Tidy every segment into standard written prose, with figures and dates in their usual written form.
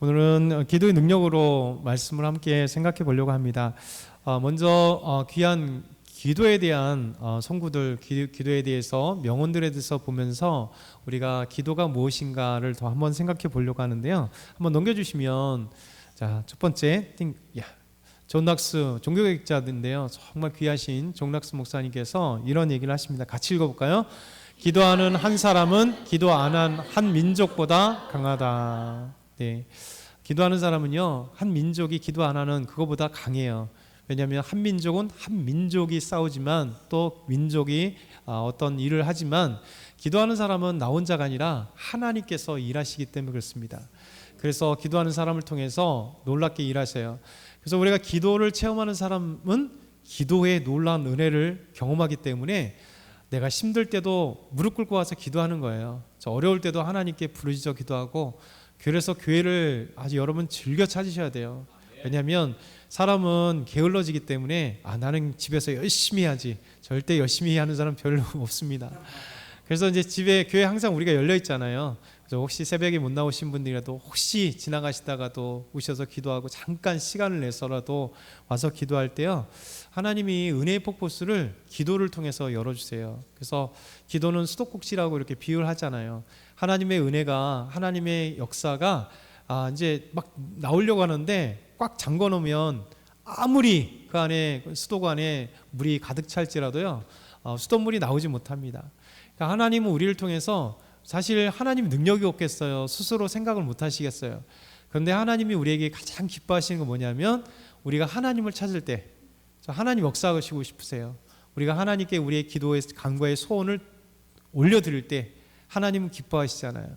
오늘은 기도의 능력으로 말씀을 함께 생각해 보려고 합니다. 먼저 귀한 기도에 대한 성구들, 기도에 대해서 명언들에 대해서 보면서 우리가 기도가 무엇인가를 더 한번 생각해 보려고 하는데요. 한번 넘겨주시면, 자, 첫 번째 존 락스 종교개혁자인데요, 정말 귀하신 존 락스 목사님께서 이런 얘기를 하십니다. 같이 읽어볼까요? 기도하는 한 사람은 기도 안 한 한 민족보다 강하다. 네, 기도하는 사람은요, 한 민족이 기도 안 하는 그거보다 강해요. 왜냐하면 한 민족은 한 민족이 싸우지만 또 민족이 어떤 일을 하지만, 기도하는 사람은 나 혼자가 아니라 하나님께서 일하시기 때문에 그렇습니다. 그래서 기도하는 사람을 통해서 놀랍게 일하세요. 그래서 우리가 기도를 체험하는 사람은 기도의 놀라운 은혜를 경험하기 때문에 내가 힘들 때도 무릎 꿇고 와서 기도하는 거예요. 저 어려울 때도 하나님께 부르짖어 기도하고, 그래서 교회를 아주 여러분 즐겨 찾으셔야 돼요. 왜냐하면 사람은 게을러지기 때문에 나는 집에서 열심히 해야지, 절대 열심히 하는 사람 별로 없습니다. 그래서 이제 집에, 교회 항상 우리가 열려 있잖아요. 그래서 혹시 새벽에 못 나오신 분들이라도 혹시 지나가시다가도 오셔서 기도하고 잠깐 시간을 내서라도 와서 기도할 때요, 하나님이 은혜의 폭포수를 기도를 통해서 열어주세요. 그래서 기도는 수도꼭지라고 이렇게 비유를 하잖아요. 하나님의 은혜가, 하나님의 역사가 이제 막 나오려고 하는데 꽉 잠궈 놓으면 아무리 그 안에, 수도관 안에 물이 가득 찰지라도요, 수돗물이 나오지 못합니다. 그러니까 하나님은 우리를 통해서, 사실 하나님 능력이 없겠어요? 스스로 생각을 못 하시겠어요? 그런데 하나님이 우리에게 가장 기뻐하시는 건 뭐냐면, 우리가 하나님을 찾을 때, 하나님 역사하시고 싶으세요. 우리가 하나님께 우리의 기도의 간구의 소원을 올려드릴 때 하나님은 기뻐하시잖아요.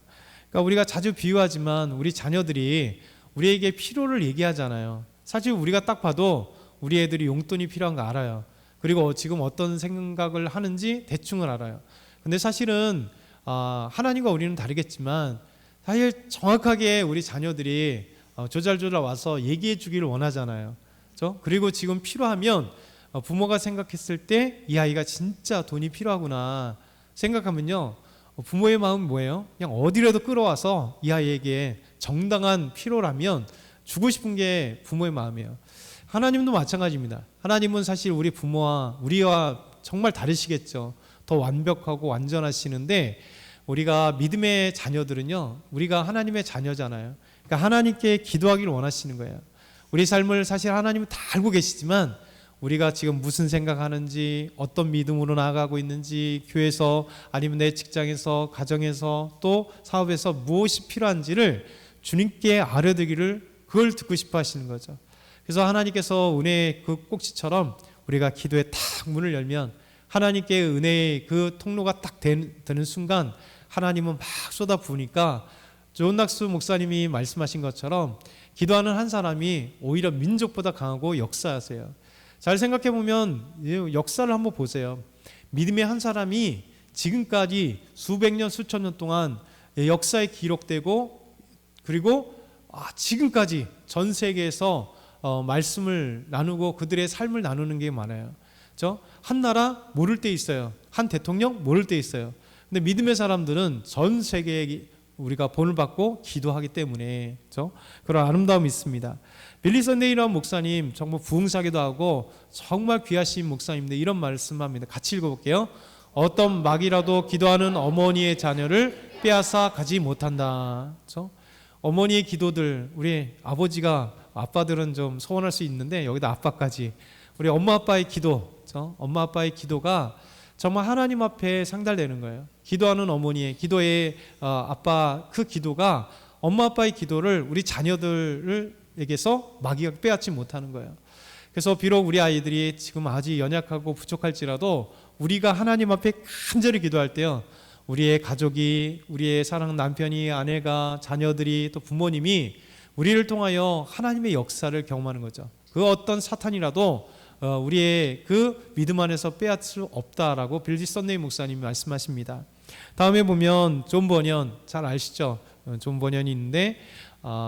그러니까 우리가 자주 비유하지만 우리 자녀들이 우리에게 필요를 얘기하잖아요. 사실 우리가 딱 봐도 우리 애들이 용돈이 필요한 거 알아요. 그리고 지금 어떤 생각을 하는지 대충을 알아요. 근데 사실은 하나님과 우리는 다르겠지만, 사실 정확하게 우리 자녀들이 조잘조잘 와서 얘기해 주기를 원하잖아요. 그렇죠? 그리고 지금 필요하면 부모가 생각했을 때 이 아이가 진짜 돈이 필요하구나 생각하면요, 부모의 마음은 뭐예요? 그냥 어디라도 끌어와서 이 아이에게 정당한 필요라면 주고 싶은 게 부모의 마음이에요. 하나님도 마찬가지입니다. 하나님은 사실 우리 부모와 우리와 정말 다르시겠죠. 더 완벽하고 완전하시는데, 우리가 믿음의 자녀들은요, 우리가 하나님의 자녀잖아요. 그러니까 하나님께 기도하기를 원하시는 거예요. 우리 삶을 사실 하나님은 다 알고 계시지만, 우리가 지금 무슨 생각하는지, 어떤 믿음으로 나아가고 있는지, 교회에서 아니면 내 직장에서, 가정에서, 또 사업에서 무엇이 필요한지를 주님께 알아듣기를, 그걸 듣고 싶어 하시는 거죠. 그래서 하나님께서 은혜의 그 꼭지처럼 우리가 기도에 탁 문을 열면, 하나님께 은혜의 그 통로가 딱 되는 순간 하나님은 막 쏟아 부으니까, 존 락스 목사님이 말씀하신 것처럼 기도하는 한 사람이 오히려 민족보다 강하고 역사하세요. 잘 생각해 보면 역사를 한번 보세요. 믿음의 한 사람이 지금까지 수백 년, 수천 년 동안 역사에 기록되고, 그리고 지금까지 전 세계에서 말씀을 나누고 그들의 삶을 나누는 게 많아요. 그렇죠? 한 나라 모를 때 있어요. 한 대통령 모를 때 있어요. 근데 믿음의 사람들은 전 세계에 우리가 본을 받고 기도하기 때문에, 그렇죠? 그런 아름다움이 있습니다. 빌리 선데이라는 목사님, 정말 부흥사기도 하고 정말 귀하신 목사님인데 이런 말씀합니다. 같이 읽어볼게요. 어떤 마귀라도 기도하는 어머니의 자녀를 빼앗아 가지 못한다. 그렇죠? 어머니의 기도들, 우리 아버지가, 아빠들은 좀 소원할 수 있는데 여기다 아빠까지, 우리 엄마 아빠의 기도, 그렇죠? 엄마 아빠의 기도가 정말 하나님 앞에 상달되는 거예요. 기도하는 어머니의 기도의 아빠, 그 기도가, 엄마 아빠의 기도를 우리 자녀들에게서 마귀가 빼앗지 못하는 거예요. 그래서 비록 우리 아이들이 지금 아직 연약하고 부족할지라도 우리가 하나님 앞에 간절히 기도할 때요, 우리의 가족이, 우리의 사랑하는 남편이, 아내가, 자녀들이, 또 부모님이 우리를 통하여 하나님의 역사를 경험하는 거죠. 그 어떤 사탄이라도 우리의 그 믿음 안에서 빼앗을 수 없다라고 빌리 선데이 목사님이 말씀하십니다. 다음에 보면 존 버년, 잘 아시죠? 존 버년이 있는데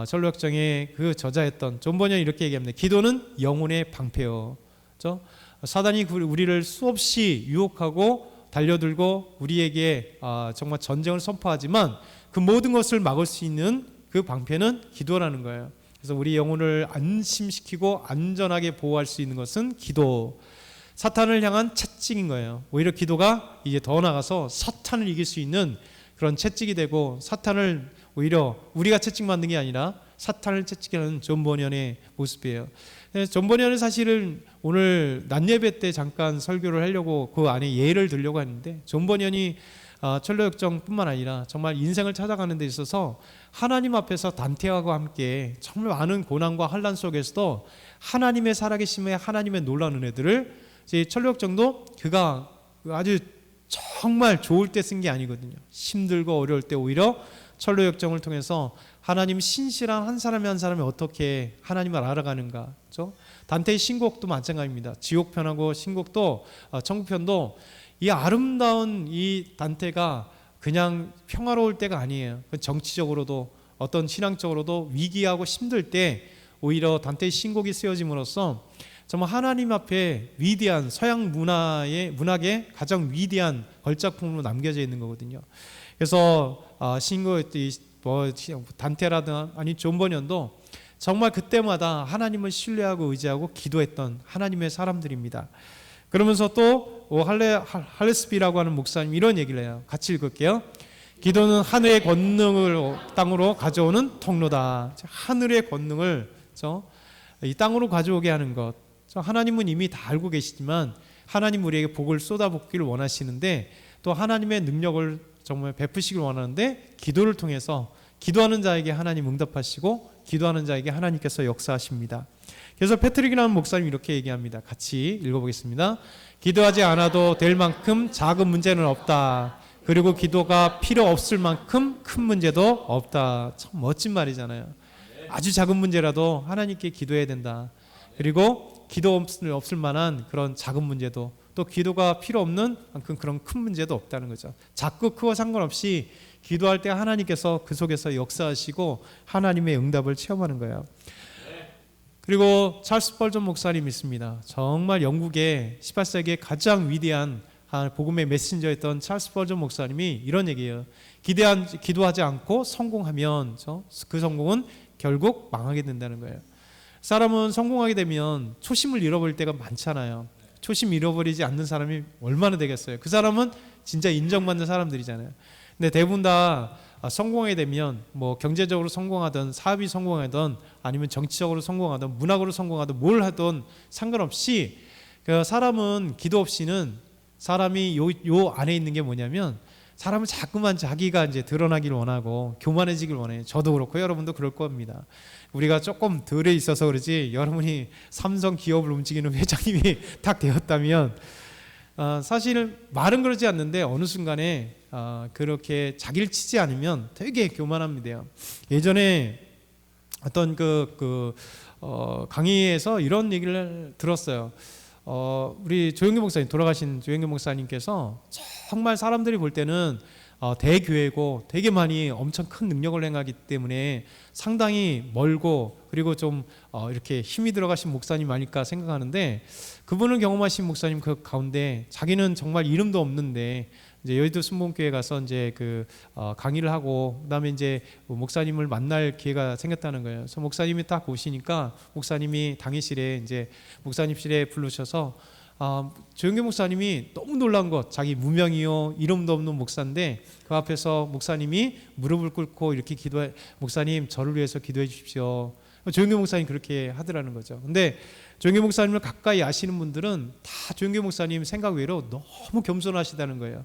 전로역정의 그 저자였던 존 버년이 이렇게 얘기합니다. 기도는 영혼의 방패요. 그렇죠? 사단이 우리를 수없이 유혹하고 달려들고 우리에게 정말 전쟁을 선포하지만, 그 모든 것을 막을 수 있는 그 방패는 기도라는 거예요. 그래서 우리 영혼을 안심시키고 안전하게 보호할 수 있는 것은 기도. 사탄을 향한 채찍인 거예요. 오히려 기도가 이제 더 나가서 사탄을 이길 수 있는 그런 채찍이 되고, 사탄을 오히려 우리가 채찍 만든 게 아니라 사탄을 채찍하는 존 버년의 모습이에요. 존 버년은 사실은 오늘 낮 예배 때 잠깐 설교를 하려고 그 안에 예를 들려고 하는데, 존 버년이 철로역정뿐만 아니라 정말 인생을 찾아가는 데 있어서 하나님 앞에서 단테하고 함께 정말 많은 고난과 환난 속에서도 하나님의 살아계심에 하나님의 놀라운 은혜들을, 철로역정도 그가 아주 정말 좋을 때 쓴 게 아니거든요. 힘들고 어려울 때 오히려 철로역정을 통해서 하나님 신실한 한 사람이 한 사람이 어떻게 하나님을 알아가는가, 그렇죠? 단테의 신곡도 마찬가지입니다. 지옥편하고 신곡도 천국편도 이 아름다운 이 단테가 그냥 평화로울 때가 아니에요. 정치적으로도 어떤 신앙적으로도 위기하고 힘들 때 오히려 단테의 신곡이 쓰여짐으로써 정말 하나님 앞에 위대한 서양 문학의 가장 위대한 걸작품으로 남겨져 있는 거거든요. 그래서 신곡 단테라든 아니 존 버년도 정말 그때마다 하나님을 신뢰하고 의지하고 기도했던 하나님의 사람들입니다. 그러면서 또 할레스비라고 하는 목사님 이런 얘기를 해요. 같이 읽을게요. 기도는 하늘의 권능을 땅으로 가져오는 통로다. 하늘의 권능을 이 땅으로 가져오게 하는 것. 하나님은 이미 다 알고 계시지만 하나님 우리에게 복을 쏟아붓기를 원하시는데, 또 하나님의 능력을 정말 베푸시길 원하는데, 기도를 통해서 기도하는 자에게 하나님 응답하시고 기도하는 자에게 하나님께서 역사하십니다. 그래서 패트릭이라는 목사님이 이렇게 얘기합니다. 같이 읽어보겠습니다. 기도하지 않아도 될 만큼 작은 문제는 없다. 그리고 기도가 필요 없을 만큼 큰 문제도 없다. 참 멋진 말이잖아요. 아주 작은 문제라도 하나님께 기도해야 된다. 그리고 기도 없을 만한 그런 작은 문제도, 또 기도가 필요 없는 만큼 그런 큰 문제도 없다는 거죠. 작고 크고 상관없이 기도할 때 하나님께서 그 속에서 역사하시고 하나님의 응답을 체험하는 거예요. 그리고 찰스 스펄전 목사님 있습니다. 정말 영국의 18세기의 가장 위대한 복음의 메신저였던 찰스 스펄전 목사님이 이런 얘기예요. 기도하지 않고 성공하면 그 성공은 결국 망하게 된다는 거예요. 사람은 성공하게 되면 초심을 잃어버릴 때가 많잖아요. 초심 잃어버리지 않는 사람이 얼마나 되겠어요. 그 사람은 진짜 인정받는 사람들이잖아요. 근데 대부분 다 성공하게 되면 뭐 경제적으로 성공하든 사업이 성공하든 아니면 정치적으로 성공하든 문학으로 성공하든 뭘 하든 상관없이 그 사람은 기도 없이는 사람이 요 안에 있는 게 뭐냐면, 사람은 자꾸만 자기가 이제 드러나기를 원하고 교만해지길 원해요. 저도 그렇고 여러분도 그럴 겁니다. 우리가 조금 덜에 있어서 그러지, 여러분이 삼성 기업을 움직이는 회장님이 딱 되었다면 사실 말은 그러지 않는데 어느 순간에 그렇게 자기를 치지 않으면 되게 교만합니다. 예전에 어떤 강의에서 이런 얘기를 들었어요. 우리 조영규 목사님, 돌아가신 조영규 목사님께서 정말 사람들이 볼 때는 대교회고 되게 많이 엄청 큰 능력을 행하기 때문에 상당히 멀고 그리고 좀 이렇게 힘이 들어가신 목사님 아닐까 생각하는데, 그분을 경험하신 목사님 그 가운데 자기는 정말 이름도 없는데 이제 여의도 순복음교회 가서 이제 강의를 하고 그다음에 이제 목사님을 만날 기회가 생겼다는 거예요. 그래서 목사님이 딱 오시니까 목사님이 당회실에 이제 목사님실에 부르셔서 조영규 목사님이 너무 놀란 것, 자기 무명이요 이름도 없는 목사인데 그 앞에서 목사님이 무릎을 꿇고 이렇게 목사님 저를 위해서 기도해 주십시오. 조영규 목사님 그렇게 하더라는 거죠. 근데 조영규 목사님을 가까이 아시는 분들은 다 조영규 목사님 생각 외로 너무 겸손하시다는 거예요.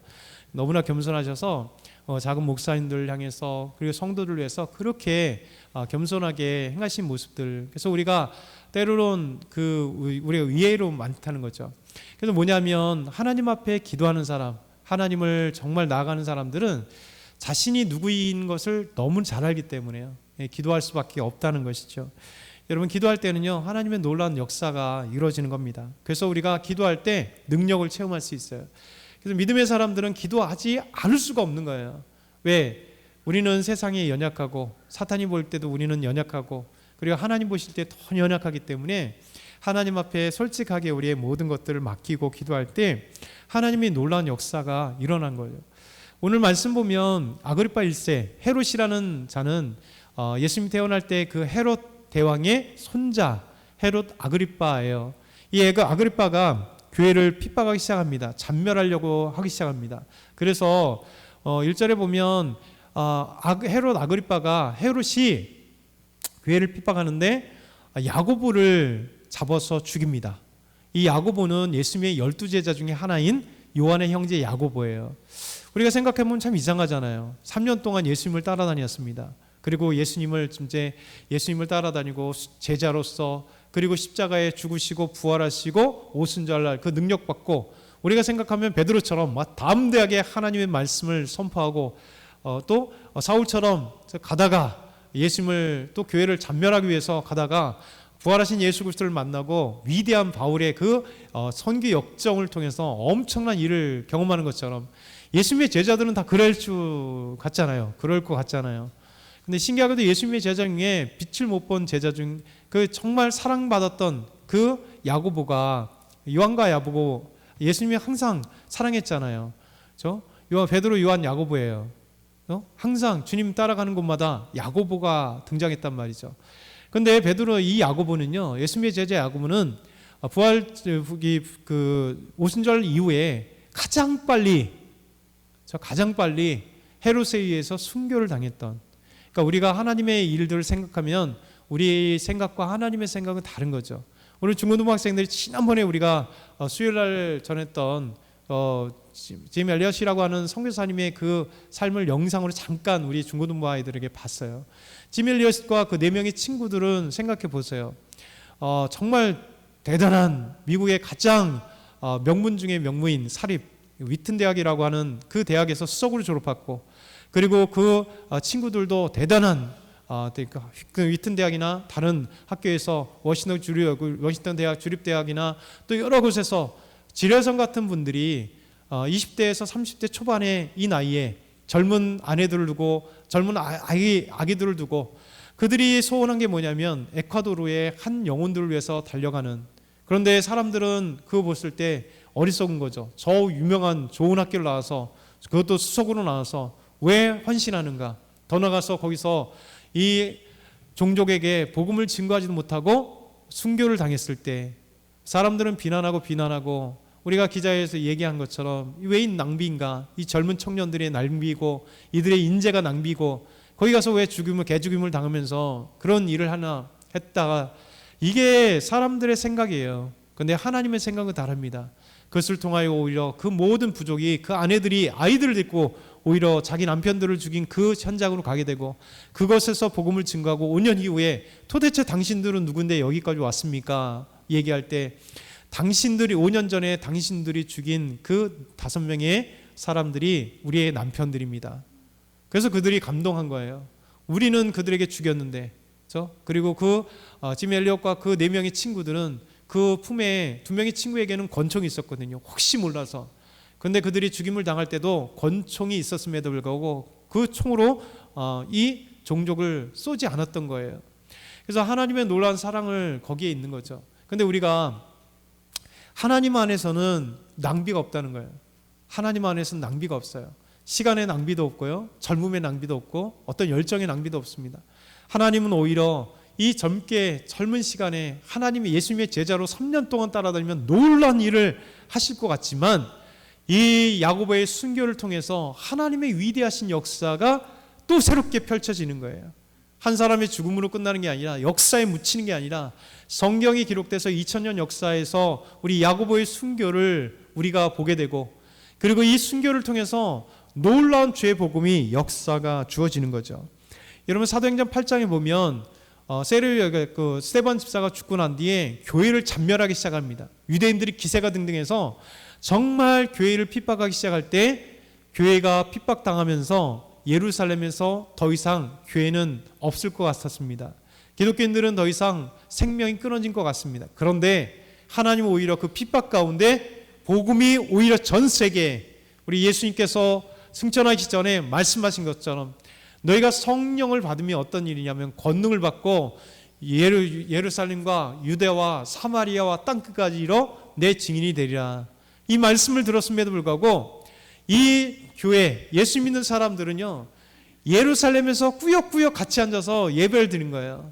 너무나 겸손하셔서 작은 목사님들 향해서 그리고 성도들 위해서 그렇게 겸손하게 행하신 모습들. 그래서 우리가 때로는 우리가 의외로 많다는 거죠. 그래서 뭐냐면 하나님 앞에 기도하는 사람, 하나님을 정말 나아가는 사람들은 자신이 누구인 것을 너무 잘 알기 때문에요. 기도할 수밖에 없다는 것이죠. 여러분, 기도할 때는요 하나님의 놀라운 역사가 이루어지는 겁니다. 그래서 우리가 기도할 때 능력을 체험할 수 있어요. 그래서 믿음의 사람들은 기도하지 않을 수가 없는 거예요. 왜? 우리는 세상에 연약하고 사탄이 볼 때도 우리는 연약하고 그리고 하나님 보실 때 더 연약하기 때문에 하나님 앞에 솔직하게 우리의 모든 것들을 맡기고 기도할 때 하나님의 놀라운 역사가 일어난 거예요. 오늘 말씀 보면 아그리파 1세 헤롯이라는 자는 예수님 태어날 때 그 헤롯 대왕의 손자 헤롯 아그리빠예요. 이 아그리빠가 교회를 핍박하기 시작합니다. 잔멸하려고 하기 시작합니다. 그래서 1절에 보면 헤롯 아그리빠가 헤롯이 교회를 핍박하는데 야고보를 잡아서 죽입니다. 이 야고보는 예수님의 12제자 중에 하나인 요한의 형제 야고보예요. 우리가 생각해보면 참 이상하잖아요. 3년 동안 예수님을 따라다녔습니다. 그리고 예수님을 따라다니고 제자로서, 그리고 십자가에 죽으시고 부활하시고 오순절날 그 능력 받고, 우리가 생각하면 베드로처럼 담대하게 하나님의 말씀을 선포하고, 또 사울처럼 가다가 예수님을 또 교회를 잔멸하기 위해서 가다가 부활하신 예수 그리스도를 만나고 위대한 바울의 그 선교 역정을 통해서 엄청난 일을 경험하는 것처럼 예수님의 제자들은 다 그럴 것 같잖아요. 근데 신기하게도 예수님의 제자 중에 빛을 못 본 제자 중 그 정말 사랑받았던 그 야고보가, 요한과 야고보, 예수님이 항상 사랑했잖아요. 베드로, 요한, 야고보예요. 항상 주님 따라가는 곳마다 야고보가 등장했단 말이죠. 근데 베드로, 이 야고보는요, 예수님의 제자 야고보는 오순절 이후에 가장 빨리 헤롯에 의해서 순교를 당했던, 그러니까 우리가 하나님의 일들을 생각하면 우리 생각과 하나님의 생각은 다른 거죠. 오늘 중고등부 학생들이 지난번에 우리가 수요일날 전했던 짐 엘리엇이라고 하는 선교사님의 그 삶을 영상으로 잠깐 우리 중고등부 아이들에게 봤어요. 짐 엘리엇과 그 4명의 친구들은 생각해 보세요. 정말 대단한 미국의 가장 명문 중의 명문인 사립 위튼 대학이라고 하는 그 대학에서 수석으로 졸업했고, 그리고 그 친구들도 대단한 그 위튼 대학이나 다른 학교에서 워싱턴 대학 주립대학이나 또 여러 곳에서 지뢰선 같은 분들이 20대에서 30대 초반의 이 나이에 젊은 아내들을 두고 젊은 아기들을 두고 그들이 소원한 게 뭐냐면 에콰도르의 한 영혼들을 위해서 달려가는, 그런데 사람들은 그거 봤을 때 어리석은 거죠. 저 유명한 좋은 학교를 나와서, 그것도 수석으로 나와서 왜 헌신하는가? 더 나가서 거기서 이 종족에게 복음을 증거하지도 못하고 순교를 당했을 때 사람들은 비난하고 우리가 기자회에서 얘기한 것처럼 왜 이 낭비인가? 이 젊은 청년들의 낭비고 이들의 인재가 낭비고 거기 가서 왜 개죽임을 당하면서 그런 일을 하나 했다가, 이게 사람들의 생각이에요. 그런데 하나님의 생각은 다릅니다. 그것을 통하여 오히려 그 모든 부족이, 그 아내들이 아이들을 데리고 오히려 자기 남편들을 죽인 그 현장으로 가게 되고, 그것에서 복음을 증거하고 5년 이후에 도대체 당신들은 누군데 여기까지 왔습니까? 얘기할 때 5년 전에 당신들이 죽인 그 5명의 사람들이 우리의 남편들입니다. 그래서 그들이 감동한 거예요. 우리는 그들에게 죽였는데, 그리고 짐 엘리엇과 그 4명의 친구들은 그 품에 2명의 친구에게는 권총이 있었거든요. 혹시 몰라서. 근데 그들이 죽임을 당할 때도 권총이 있었음에도 불구하고 그 총으로 이 종족을 쏘지 않았던 거예요. 그래서 하나님의 놀라운 사랑을 거기에 있는 거죠. 근데 우리가 하나님 안에서는 낭비가 없다는 거예요. 하나님 안에서는 낭비가 없어요. 시간의 낭비도 없고요, 젊음의 낭비도 없고 어떤 열정의 낭비도 없습니다. 하나님은 오히려 이 젊은 시간에 하나님이 예수님의 제자로 3년 동안 따라다니면 놀라운 일을 하실 것 같지만, 이 야고보의 순교를 통해서 하나님의 위대하신 역사가 또 새롭게 펼쳐지는 거예요. 한 사람의 죽음으로 끝나는 게 아니라, 역사에 묻히는 게 아니라, 성경이 기록돼서 2000년 역사에서 우리 야고보의 순교를 우리가 보게 되고, 그리고 이 순교를 통해서 놀라운 죄 복음이 역사가 주어지는 거죠. 여러분, 사도행전 8장에 보면 스데반 집사가 죽고 난 뒤에 교회를 잔멸하기 시작합니다. 유대인들이 기세가 등등해서 정말 교회를 핍박하기 시작할 때 교회가 핍박당하면서 예루살렘에서 더 이상 교회는 없을 것 같았습니다. 기독교인들은 더 이상 생명이 끊어진 것 같습니다. 그런데 하나님은 오히려 그 핍박 가운데 복음이 오히려 전 세계에, 우리 예수님께서 승천하기 전에 말씀하신 것처럼 너희가 성령을 받으면 어떤 일이냐면 권능을 받고 예루살렘과 유대와 사마리아와 땅끝까지 이뤄 내 증인이 되리라. 이 말씀을 들었음에도 불구하고 이 교회, 예수 믿는 사람들은요, 예루살렘에서 꾸역꾸역 같이 앉아서 예배를 드린 거예요.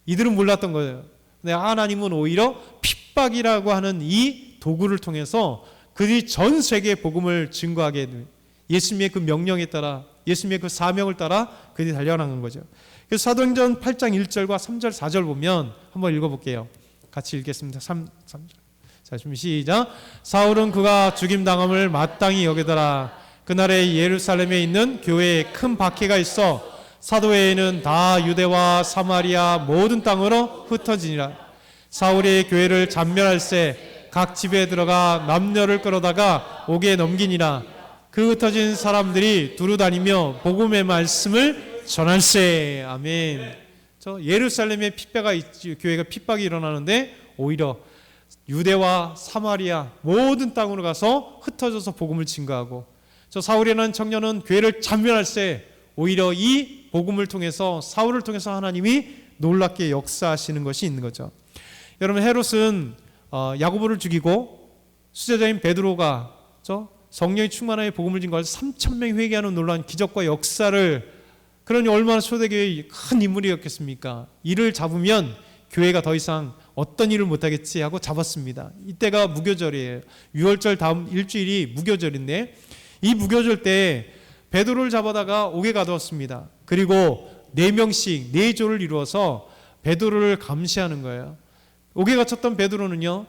이들은 몰랐던 거예요. 근데 하나님은 오히려 핍박이라고 하는 이 도구를 통해서 그들이 전 세계에 복음을 증거하게 됩니다. 예수님의 그 명령에 따라, 예수님의 그 사명을 따라 그들이 달려나간 거죠. 그래서 사도행전 8장 1절과 3절 4절 보면 한번 읽어볼게요. 같이 읽겠습니다. 3절. 자, 좀 시작. 사울은 그가 죽임당함을 마땅히 여기더라. 그날에 예루살렘에 있는 교회에 큰 박해가 있어 사도회에는 다 유대와 사마리아 모든 땅으로 흩어지니라. 사울이 교회를 잔멸할새 각 집에 들어가 남녀를 끌어다가 옥에 넘기니라. 그 흩어진 사람들이 두루 다니며 복음의 말씀을 전할세. 아멘. 저 예루살렘에 교회가 핍박이 일어나는데 오히려 유대와 사마리아 모든 땅으로 가서 흩어져서 복음을 증거하고, 저 사울이라는 청년은 교회를 잔멸할세 오히려 이 복음을 통해서, 사울을 통해서 하나님이 놀랍게 역사하시는 것이 있는 거죠. 여러분, 헤롯은 야고보를 죽이고 수제자인 베드로가 성령이 충만하여 복음을 증거해서 3,000명이 회개하는 놀라운 기적과 역사를, 그러니 얼마나 초대교회의 큰 인물이었겠습니까? 이를 잡으면 교회가 더 이상 어떤 일을 못하겠지 하고 잡았습니다. 이때가 무교절이에요. 6월절 다음 일주일이 무교절인데, 이 무교절 때 베드로를 잡아다가 옥에 가두었습니다. 그리고 4명씩 4조를 이루어서 베드로를 감시하는 거예요. 옥에 갇혔던 베드로는요,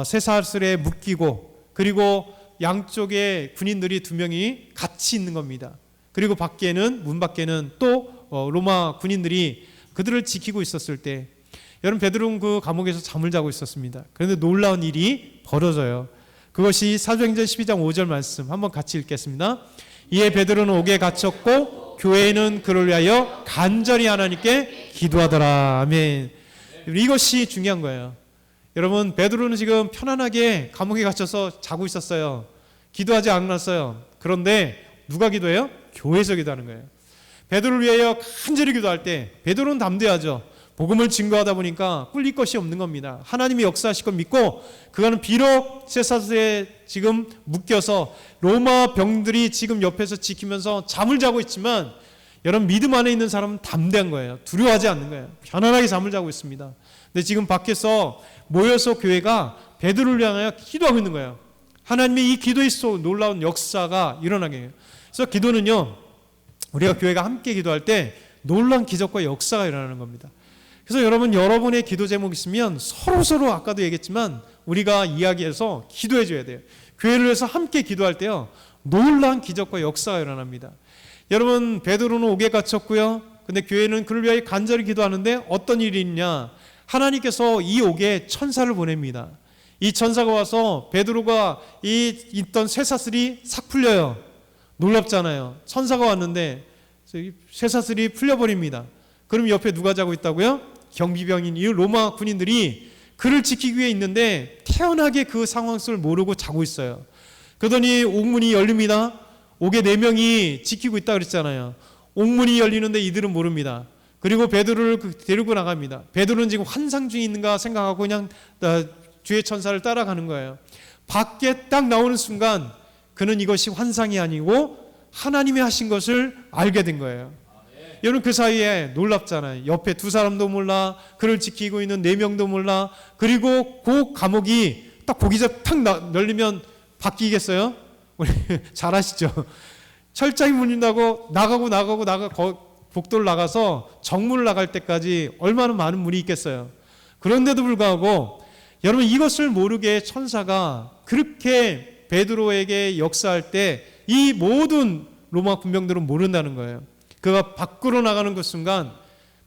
쇠사슬에 묶이고, 그리고 양쪽에 군인들이 2명이 같이 있는 겁니다. 그리고 문 밖에는 또 로마 군인들이 그들을 지키고 있었을 때, 여러분, 베드로는 그 감옥에서 잠을 자고 있었습니다. 그런데 놀라운 일이 벌어져요. 그것이 사도행전 12장 5절 말씀 한번 같이 읽겠습니다. 이에 베드로는 옥에 갇혔고 교회는 그를 위하여 간절히 하나님께 기도하더라. 아멘. 이것이 중요한 거예요. 여러분, 베드로는 지금 편안하게 감옥에 갇혀서 자고 있었어요. 기도하지 않았어요. 그런데 누가 기도해요? 교회에서 기도하는 거예요. 베드로를 위하여 간절히 기도할 때 베드로는 담대하죠. 복음을 증거하다 보니까 꿀릴 것이 없는 겁니다. 하나님이 역사하실 걸 믿고, 그거는 비록 쇠사슬에 지금 묶여서 로마 병들이 지금 옆에서 지키면서 잠을 자고 있지만, 여러분, 믿음 안에 있는 사람은 담대한 거예요. 두려워하지 않는 거예요. 편안하게 잠을 자고 있습니다. 근데 지금 밖에서 모여서 교회가 베드로를 향하여 기도하고 있는 거예요. 하나님의 이 기도의 놀라운 역사가 일어나게 해요. 그래서 기도는요, 우리가 교회가 함께 기도할 때 놀라운 기적과 역사가 일어나는 겁니다. 그래서 여러분의 기도 제목 있으면 서로 아까도 얘기했지만 우리가 이야기해서 기도해 줘야 돼요. 교회를 위해서 함께 기도할 때요, 놀라운 기적과 역사가 일어납니다. 여러분, 베드로는 옥에 갇혔고요. 근데 교회는 그를 위하여 간절히 기도하는데 어떤 일이 있냐? 하나님께서 이 옥에 천사를 보냅니다. 이 천사가 와서 베드로가 있던 쇠사슬이 싹 풀려요. 놀랍잖아요. 천사가 왔는데 쇠사슬이 풀려버립니다. 그럼 옆에 누가 자고 있다고요? 경비병인 이 로마 군인들이 그를 지키기 위해 있는데 태연하게 그 상황 속을 모르고 자고 있어요. 그러더니 옥문이 열립니다. 옥에 4명이 지키고 있다 그랬잖아요. 옥문이 열리는데 이들은 모릅니다. 그리고 베드로를 데리고 나갑니다. 베드로는 지금 환상 중에 있는가 생각하고 그냥 주의 천사를 따라가는 거예요. 밖에 딱 나오는 순간 그는 이것이 환상이 아니고 하나님이 하신 것을 알게 된 거예요. 여러분, 그 사이에 놀랍잖아요. 옆에 2 사람도 몰라, 그를 지키고 있는 4명도 몰라. 그리고 그 감옥이 딱 보기자 탁 열리면 바뀌겠어요? 우리 잘 아시죠? 철장이 문린다고 나가고 복도를 나가서 정문을 나갈 때까지 얼마나 많은 문이 있겠어요. 그런데도 불구하고 여러분, 이것을 모르게 천사가 그렇게 베드로에게 역사할 때 이 모든 로마 군병들은 모른다는 거예요. 그가 밖으로 나가는 그 순간,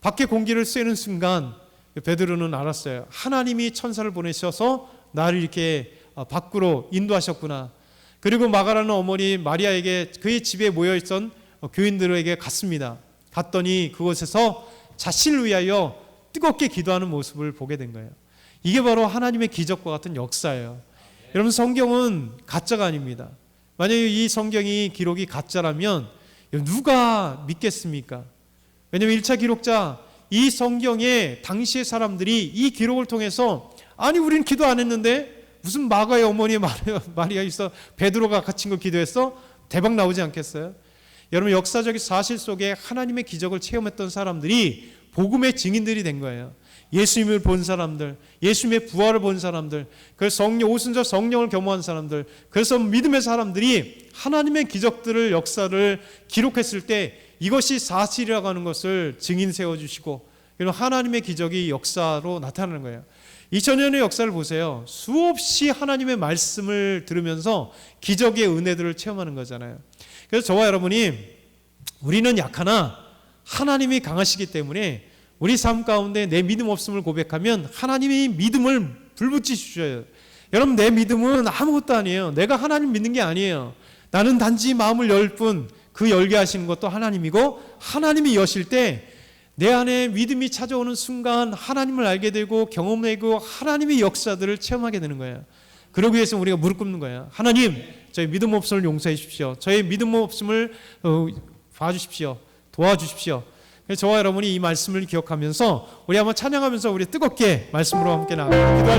밖에 공기를 쐬는 순간 베드로는 알았어요. 하나님이 천사를 보내셔서 나를 이렇게 밖으로 인도하셨구나. 그리고 마가라는 어머니 마리아에게 그의 집에 모여있던 교인들에게 갔습니다. 갔더니 그곳에서 자신을 위하여 뜨겁게 기도하는 모습을 보게 된 거예요. 이게 바로 하나님의 기적과 같은 역사예요. 여러분, 성경은 가짜가 아닙니다. 만약에 이 성경이 기록이 가짜라면 누가 믿겠습니까? 왜냐하면 1차 기록자, 이 성경에 당시의 사람들이 이 기록을 통해서, 아니 우리는 기도 안 했는데 무슨 마가의 어머니 마리아 있어 베드로가 갇힌 거 기도했어? 대박 나오지 않겠어요? 여러분, 역사적 사실 속에 하나님의 기적을 체험했던 사람들이 복음의 증인들이 된 거예요. 예수님을 본 사람들, 예수님의 부활을 본 사람들, 그래서 오순절 성령을 겸허한 사람들, 그래서 믿음의 사람들이 하나님의 기적들을, 역사를 기록했을 때 이것이 사실이라고 하는 것을 증인 세워주시고, 이런 하나님의 기적이 역사로 나타나는 거예요. 2000년의 역사를 보세요. 수없이 하나님의 말씀을 들으면서 기적의 은혜들을 체험하는 거잖아요. 그래서 저와 여러분이, 우리는 약하나 하나님이 강하시기 때문에 우리 삶 가운데 내 믿음 없음을 고백하면 하나님이 믿음을 불붙이 주셔요. 여러분, 내 믿음은 아무것도 아니에요. 내가 하나님 믿는 게 아니에요. 나는 단지 마음을 열 뿐, 그 열게 하시는 것도 하나님이고, 하나님이 여실 때 내 안에 믿음이 찾아오는 순간 하나님을 알게 되고 경험하고 하나님의 역사들을 체험하게 되는 거예요. 그러기 위해서 우리가 무릎 꿇는 거예요. 하나님, 저희 믿음 없음을 용서해 주십시오. 저희 믿음 없음을 봐주십시오. 도와주십시오. 저와 여러분이 이 말씀을 기억하면서 우리 한번 찬양하면서 우리 뜨겁게 말씀으로 함께 나가요. 기도할